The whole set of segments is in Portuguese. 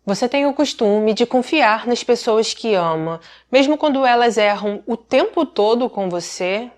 Você tem o costume de confiar nas pessoas que ama, mesmo quando elas erram o tempo todo com você?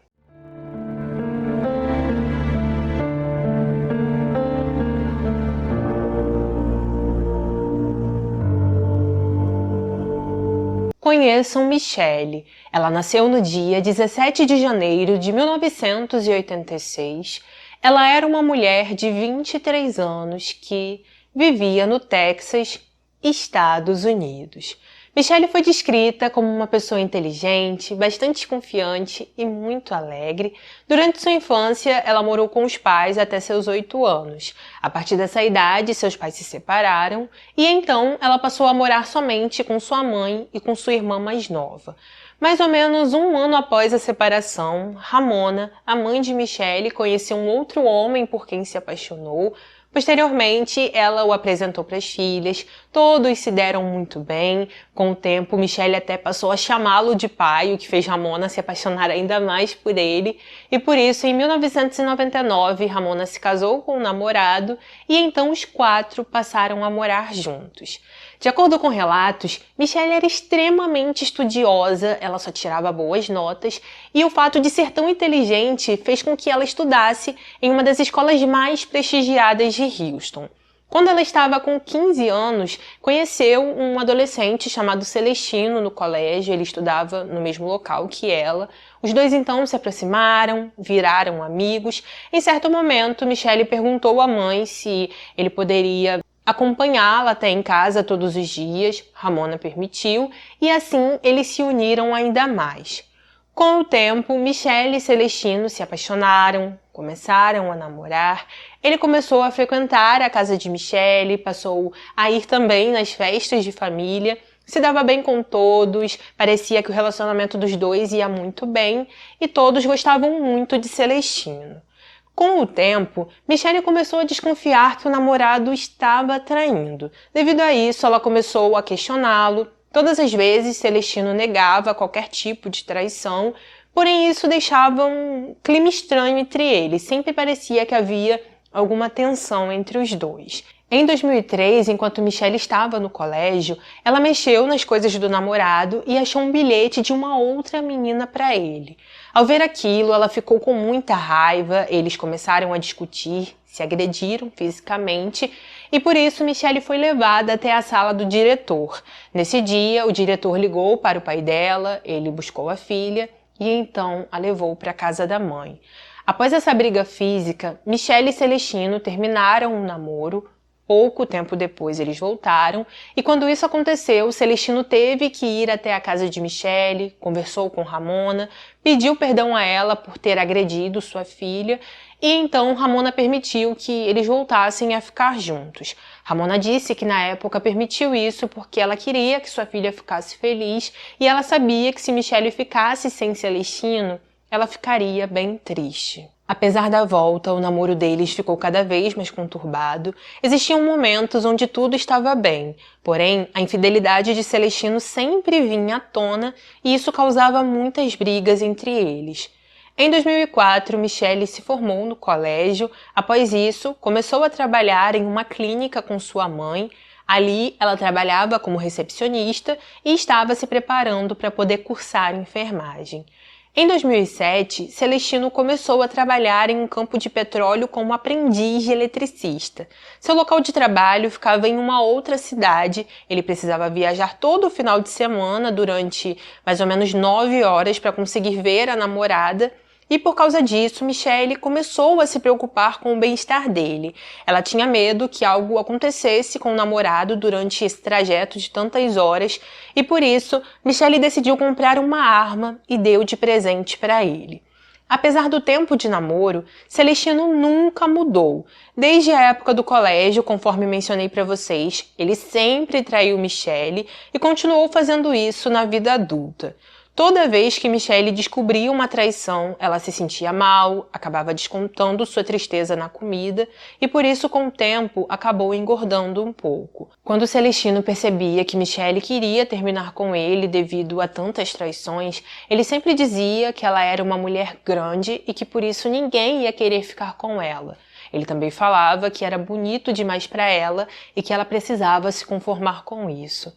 Conheçam Michelle. Ela nasceu no dia 17 de janeiro de 1986. Ela era uma mulher de 23 anos que vivia no Texas, Estados Unidos. Michelle foi descrita como uma pessoa inteligente, bastante confiante e muito alegre. Durante sua infância, ela morou com os pais até seus 8 anos. A partir dessa idade, seus pais se separaram e então ela passou a morar somente com sua mãe e com sua irmã mais nova. Mais ou menos um ano após a separação, Ramona, a mãe de Michelle, conheceu um outro homem por quem se apaixonou. Posteriormente, ela o apresentou para as filhas, todos se deram muito bem. Com o tempo, Michelle até passou a chamá-lo de pai, o que fez Ramona se apaixonar ainda mais por ele. E por isso, em 1999, Ramona se casou com um namorado e então os quatro passaram a morar juntos. De acordo com relatos, Michelle era extremamente estudiosa, ela só tirava boas notas, e o fato de ser tão inteligente fez com que ela estudasse em uma das escolas mais prestigiadas de Houston. Quando ela estava com 15 anos, conheceu um adolescente chamado Celestino no colégio, ele estudava no mesmo local que ela. Os dois então se aproximaram, viraram amigos. Em certo momento, Michelle perguntou à mãe se ele poderia acompanhá-la até em casa todos os dias. Ramona permitiu e assim eles se uniram ainda mais. Com o tempo, Michelle e Celestino se apaixonaram, começaram a namorar. Ele começou a frequentar a casa de Michelle, passou a ir também nas festas de família, se dava bem com todos, parecia que o relacionamento dos dois ia muito bem e todos gostavam muito de Celestino. Com o tempo, Michelle começou a desconfiar que o namorado estava traindo. Devido a isso, ela começou a questioná-lo. Todas as vezes, Celestino negava qualquer tipo de traição, porém isso deixava um clima estranho entre eles. Sempre parecia que havia alguma tensão entre os dois. Em 2003, enquanto Michelle estava no colégio, ela mexeu nas coisas do namorado e achou um bilhete de uma outra menina para ele. Ao ver aquilo, ela ficou com muita raiva, eles começaram a discutir, se agrediram fisicamente e por isso Michelle foi levada até a sala do diretor. Nesse dia, o diretor ligou para o pai dela, ele buscou a filha e então a levou para a casa da mãe. Após essa briga física, Michelle e Celestino terminaram o namoro. Pouco tempo depois eles voltaram e quando isso aconteceu, Celestino teve que ir até a casa de Michelle, conversou com Ramona, pediu perdão a ela por ter agredido sua filha e então Ramona permitiu que eles voltassem a ficar juntos. Ramona disse que na época permitiu isso porque ela queria que sua filha ficasse feliz e ela sabia que se Michelle ficasse sem Celestino, ela ficaria bem triste. Apesar da volta, o namoro deles ficou cada vez mais conturbado. Existiam momentos onde tudo estava bem, porém, a infidelidade de Celestino sempre vinha à tona e isso causava muitas brigas entre eles. Em 2004, Michelle se formou no colégio. Após isso, começou a trabalhar em uma clínica com sua mãe. Ali, ela trabalhava como recepcionista e estava se preparando para poder cursar enfermagem. Em 2007, Celestino começou a trabalhar em um campo de petróleo como aprendiz de eletricista. Seu local de trabalho ficava em uma outra cidade, ele precisava viajar todo o final de semana durante mais ou menos 9 horas para conseguir ver a namorada. E por causa disso, Michelle começou a se preocupar com o bem-estar dele. Ela tinha medo que algo acontecesse com o namorado durante esse trajeto de tantas horas e por isso, Michelle decidiu comprar uma arma e deu de presente para ele. Apesar do tempo de namoro, Celestino nunca mudou. Desde a época do colégio, conforme mencionei para vocês, ele sempre traiu Michelle e continuou fazendo isso na vida adulta. Toda vez que Michelle descobria uma traição, ela se sentia mal, acabava descontando sua tristeza na comida e por isso, com o tempo, acabou engordando um pouco. Quando Celestino percebia que Michelle queria terminar com ele devido a tantas traições, ele sempre dizia que ela era uma mulher grande e que por isso ninguém ia querer ficar com ela. Ele também falava que era bonito demais para ela e que ela precisava se conformar com isso.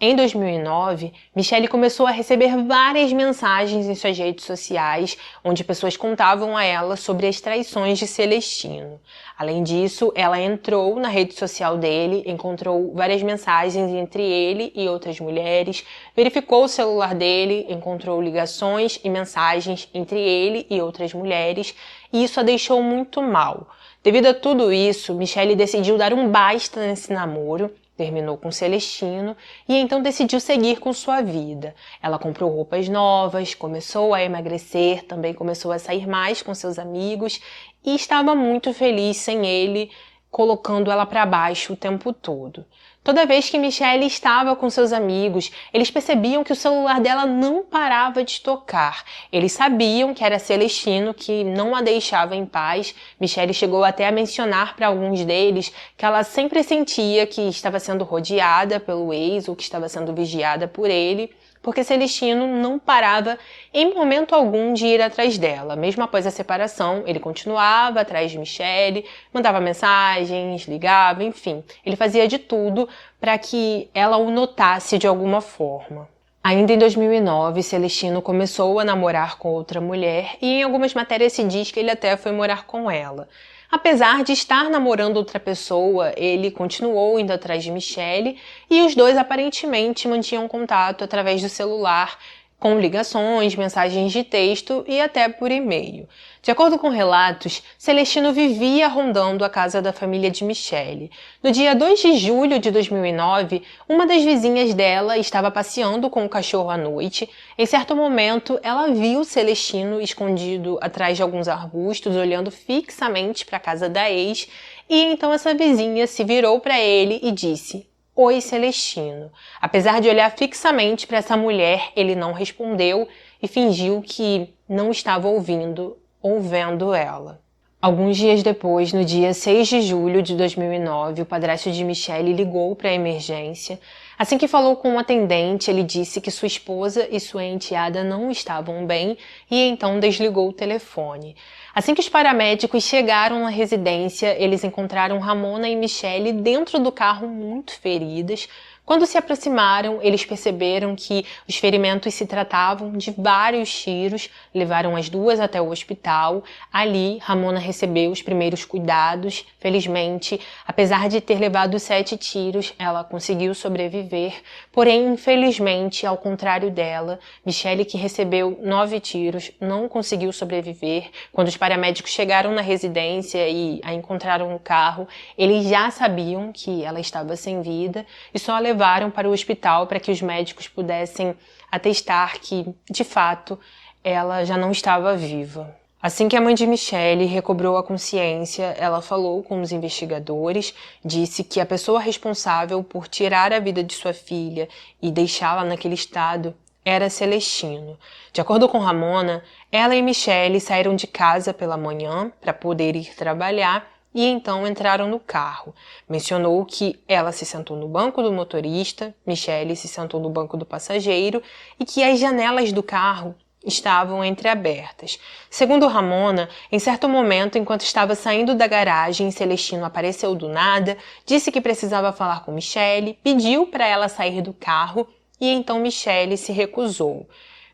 Em 2009, Michelle começou a receber várias mensagens em suas redes sociais, onde pessoas contavam a ela sobre as traições de Celestino. Além disso, ela entrou na rede social dele, encontrou várias mensagens entre ele e outras mulheres, verificou o celular dele, encontrou ligações e mensagens entre ele e outras mulheres, e isso a deixou muito mal. Devido a tudo isso, Michelle decidiu dar um basta nesse namoro, terminou com Celestino e então decidiu seguir com sua vida. Ela comprou roupas novas, começou a emagrecer, também começou a sair mais com seus amigos e estava muito feliz sem ele, colocando ela para baixo o tempo todo. Toda vez que Michelle estava com seus amigos, eles percebiam que o celular dela não parava de tocar. Eles sabiam que era Celestino que não a deixava em paz. Michelle chegou até a mencionar para alguns deles que ela sempre sentia que estava sendo rodeada pelo ex ou que estava sendo vigiada por ele, porque Celestino não parava em momento algum de ir atrás dela. Mesmo após a separação, ele continuava atrás de Michelle, mandava mensagens, ligava, enfim. Ele fazia de tudo para que ela o notasse de alguma forma. Ainda em 2009, Celestino começou a namorar com outra mulher e em algumas matérias se diz que ele até foi morar com ela. Apesar de estar namorando outra pessoa, ele continuou indo atrás de Michelle e os dois aparentemente mantinham contato através do celular, com ligações, mensagens de texto e até por e-mail. De acordo com relatos, Celestino vivia rondando a casa da família de Michelle. No dia 2 de julho de 2009, uma das vizinhas dela estava passeando com o cachorro à noite. Em certo momento, ela viu Celestino escondido atrás de alguns arbustos, olhando fixamente para a casa da ex, e então essa vizinha se virou para ele e disse: "Oi, Celestino." Apesar de olhar fixamente para essa mulher, ele não respondeu e fingiu que não estava ouvindo ou vendo ela. Alguns dias depois, no dia 6 de julho de 2009, o padrasto de Michelle ligou para a emergência. Assim que falou com um atendente, ele disse que sua esposa e sua enteada não estavam bem e então desligou o telefone. Assim que os paramédicos chegaram na residência, eles encontraram Ramona e Michelle dentro do carro muito feridas. Quando se aproximaram, eles perceberam que os ferimentos se tratavam de vários tiros, levaram as duas até o hospital. Ali, Ramona recebeu os primeiros cuidados. Felizmente, apesar de ter levado 7 tiros, ela conseguiu sobreviver. Porém, infelizmente, ao contrário dela, Michelle, que recebeu 9 tiros, não conseguiu sobreviver. Quando os paramédicos chegaram na residência e a encontraram no carro, eles já sabiam que ela estava sem vida e só a levaram para o hospital para que os médicos pudessem atestar que, de fato, ela já não estava viva. Assim que a mãe de Michelle recobrou a consciência, ela falou com os investigadores, disse que a pessoa responsável por tirar a vida de sua filha e deixá-la naquele estado era Celestino. De acordo com Ramona, ela e Michelle saíram de casa pela manhã para poder ir trabalhar e então entraram no carro. Mencionou que ela se sentou no banco do motorista, Michelle se sentou no banco do passageiro e que as janelas do carro estavam entreabertas. Segundo Ramona, em certo momento, enquanto estava saindo da garagem, Celestino apareceu do nada, disse que precisava falar com Michelle, pediu para ela sair do carro e então Michelle se recusou.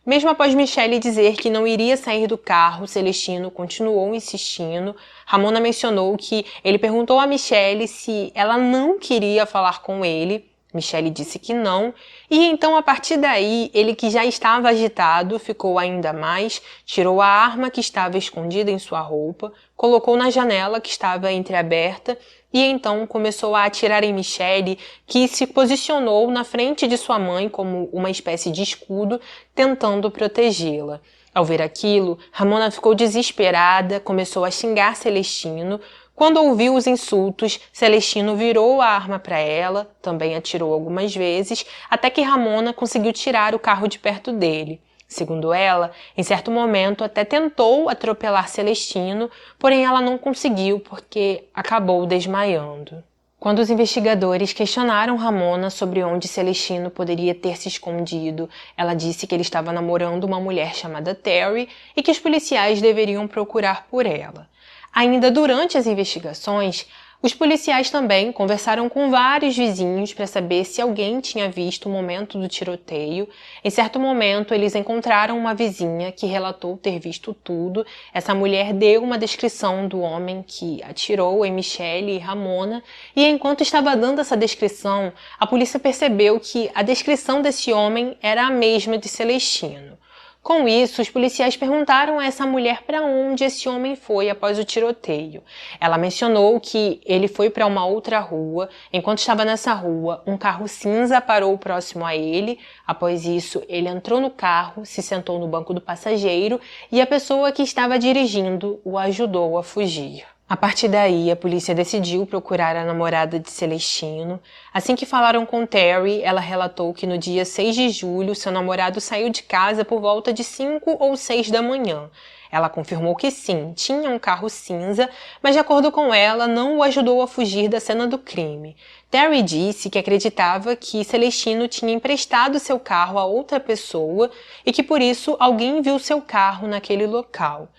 Mesmo após Michelle dizer que não iria sair do carro, Celestino continuou insistindo. Ramona mencionou que ele perguntou a Michelle se ela não queria falar com ele. Michelle disse que não. E então, a partir daí, ele, que já estava agitado, ficou ainda mais, tirou a arma que estava escondida em sua roupa, colocou na janela que estava entreaberta e então começou a atirar em Michelle, que se posicionou na frente de sua mãe como uma espécie de escudo, tentando protegê-la. Ao ver aquilo, Ramona ficou desesperada, começou a xingar Celestino. Quando ouviu os insultos, Celestino virou a arma para ela, também atirou algumas vezes, até que Ramona conseguiu tirar o carro de perto dele. Segundo ela, em certo momento até tentou atropelar Celestino, porém ela não conseguiu porque acabou desmaiando. Quando os investigadores questionaram Ramona sobre onde Celestino poderia ter se escondido, ela disse que ele estava namorando uma mulher chamada Terry e que os policiais deveriam procurar por ela. Ainda durante as investigações, os policiais também conversaram com vários vizinhos para saber se alguém tinha visto o momento do tiroteio. Em certo momento, eles encontraram uma vizinha que relatou ter visto tudo. Essa mulher deu uma descrição do homem que atirou em Michelle e Ramona, e enquanto estava dando essa descrição, a polícia percebeu que a descrição desse homem era a mesma de Celestino. Com isso, os policiais perguntaram a essa mulher para onde esse homem foi após o tiroteio. Ela mencionou que ele foi para uma outra rua. Enquanto estava nessa rua, um carro cinza parou próximo a ele. Após isso, ele entrou no carro, se sentou no banco do passageiro e a pessoa que estava dirigindo o ajudou a fugir. A partir daí, a polícia decidiu procurar a namorada de Celestino. Assim que falaram com Terry, ela relatou que no dia 6 de julho, seu namorado saiu de casa por volta de 5 ou 6 da manhã. Ela confirmou que sim, tinha um carro cinza, mas de acordo com ela, não o ajudou a fugir da cena do crime. Terry disse que acreditava que Celestino tinha emprestado seu carro a outra pessoa e que por isso alguém viu seu carro naquele local.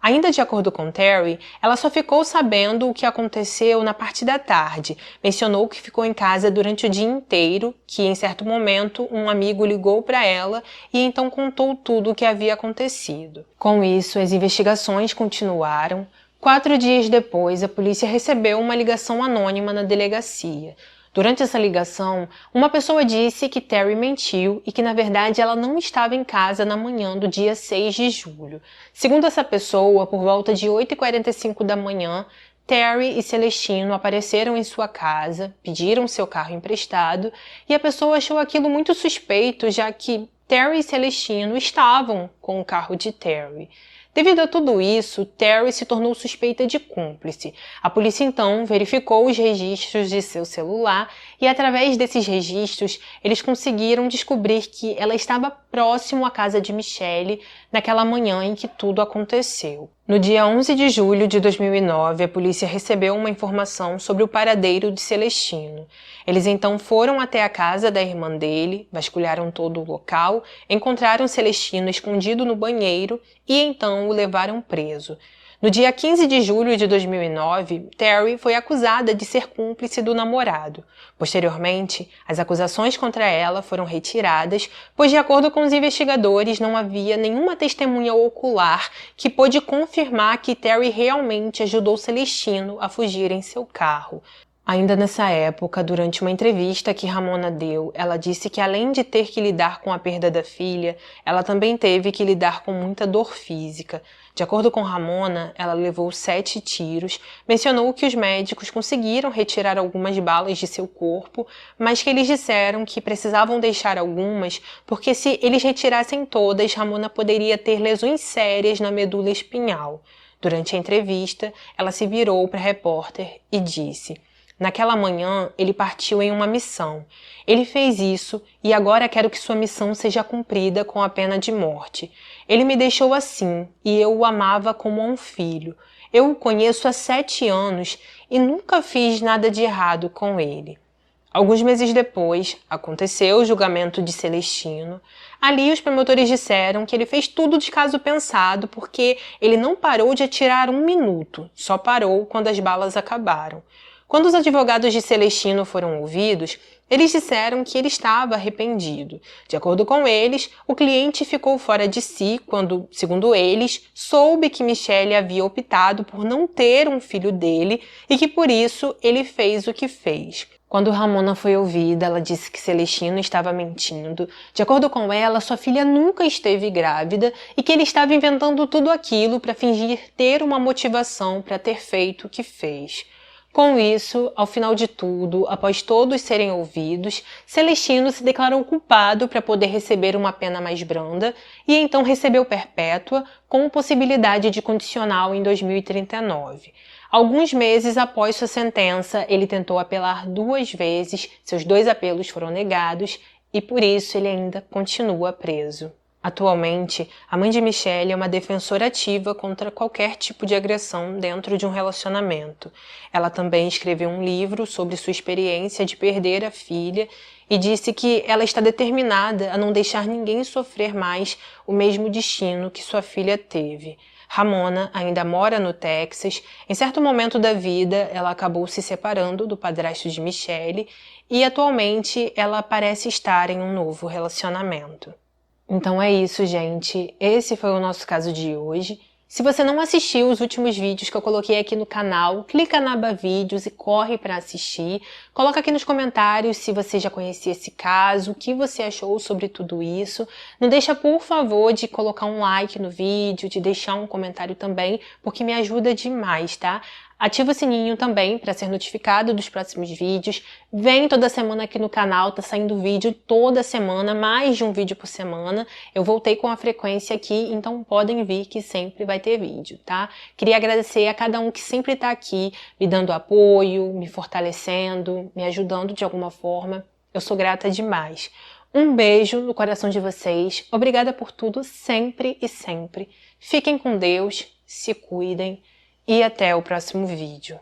Ainda de acordo com Terry, ela só ficou sabendo o que aconteceu na parte da tarde. Mencionou que ficou em casa durante o dia inteiro, que em certo momento um amigo ligou para ela e então contou tudo o que havia acontecido. Com isso, as investigações continuaram. 4 dias depois, a polícia recebeu uma ligação anônima na delegacia. Durante essa ligação, uma pessoa disse que Terry mentiu e que, na verdade, ela não estava em casa na manhã do dia 6 de julho. Segundo essa pessoa, por volta de 8h45 da manhã, Terry e Celestino apareceram em sua casa, pediram seu carro emprestado e a pessoa achou aquilo muito suspeito, já que Terry e Celestino estavam com o carro de Terry. Devido a tudo isso, Terry se tornou suspeita de cúmplice. A polícia então verificou os registros de seu celular e através desses registros eles conseguiram descobrir que ela estava próximo à casa de Michelle naquela manhã em que tudo aconteceu. No dia 11 de julho de 2009, a polícia recebeu uma informação sobre o paradeiro de Celestino. Eles então foram até a casa da irmã dele, vasculharam todo o local, encontraram Celestino escondido no banheiro e então o levaram preso. No dia 15 de julho de 2009, Terry foi acusada de ser cúmplice do namorado. Posteriormente, as acusações contra ela foram retiradas, pois de acordo com os investigadores não havia nenhuma testemunha ocular que pôde confirmar que Terry realmente ajudou Celestino a fugir em seu carro. Ainda nessa época, durante uma entrevista que Ramona deu, ela disse que além de ter que lidar com a perda da filha, ela também teve que lidar com muita dor física. De acordo com Ramona, ela levou 7 tiros, mencionou que os médicos conseguiram retirar algumas balas de seu corpo, mas que eles disseram que precisavam deixar algumas, porque se eles retirassem todas, Ramona poderia ter lesões sérias na medula espinhal. Durante a entrevista, ela se virou para a repórter e disse: "Naquela manhã, ele partiu em uma missão. Ele fez isso e agora quero que sua missão seja cumprida com a pena de morte. Ele me deixou assim e eu o amava como a um filho. Eu o conheço há 7 anos e nunca fiz nada de errado com ele." Alguns meses depois, aconteceu o julgamento de Celestino. Ali, os promotores disseram que ele fez tudo de caso pensado porque ele não parou de atirar 1 minuto, só parou quando as balas acabaram. Quando os advogados de Celestino foram ouvidos, eles disseram que ele estava arrependido. De acordo com eles, o cliente ficou fora de si quando, segundo eles, soube que Michelle havia optado por não ter um filho dele e que por isso ele fez o que fez. Quando Ramona foi ouvida, ela disse que Celestino estava mentindo. De acordo com ela, sua filha nunca esteve grávida e que ele estava inventando tudo aquilo para fingir ter uma motivação para ter feito o que fez. Com isso, ao final de tudo, após todos serem ouvidos, Celestino se declarou culpado para poder receber uma pena mais branda e então recebeu perpétua com possibilidade de condicional em 2039. Alguns meses após sua sentença, ele tentou apelar 2 vezes, seus 2 apelos foram negados e por isso ele ainda continua preso. Atualmente, a mãe de Michelle é uma defensora ativa contra qualquer tipo de agressão dentro de um relacionamento. Ela também escreveu um livro sobre sua experiência de perder a filha e disse que ela está determinada a não deixar ninguém sofrer mais o mesmo destino que sua filha teve. Ramona ainda mora no Texas. Em certo momento da vida, ela acabou se separando do padrasto de Michelle e atualmente ela parece estar em um novo relacionamento. Então é isso, gente. Esse foi o nosso caso de hoje. Se você não assistiu os últimos vídeos que eu coloquei aqui no canal, clica na aba vídeos e corre para assistir. Coloca aqui nos comentários se você já conhecia esse caso, o que você achou sobre tudo isso. Não deixa, por favor, de colocar um like no vídeo, de deixar um comentário também, porque me ajuda demais, tá? Ativa o sininho também para ser notificado dos próximos vídeos. Vem toda semana aqui no canal, tá saindo vídeo toda semana, mais de um vídeo por semana. Eu voltei com a frequência aqui, então podem vir que sempre vai ter vídeo, tá? Queria agradecer a cada um que sempre tá aqui, me dando apoio, me fortalecendo, me ajudando de alguma forma. Eu sou grata demais. Um beijo no coração de vocês. Obrigada por tudo, sempre e sempre. Fiquem com Deus, se cuidem. E até o próximo vídeo.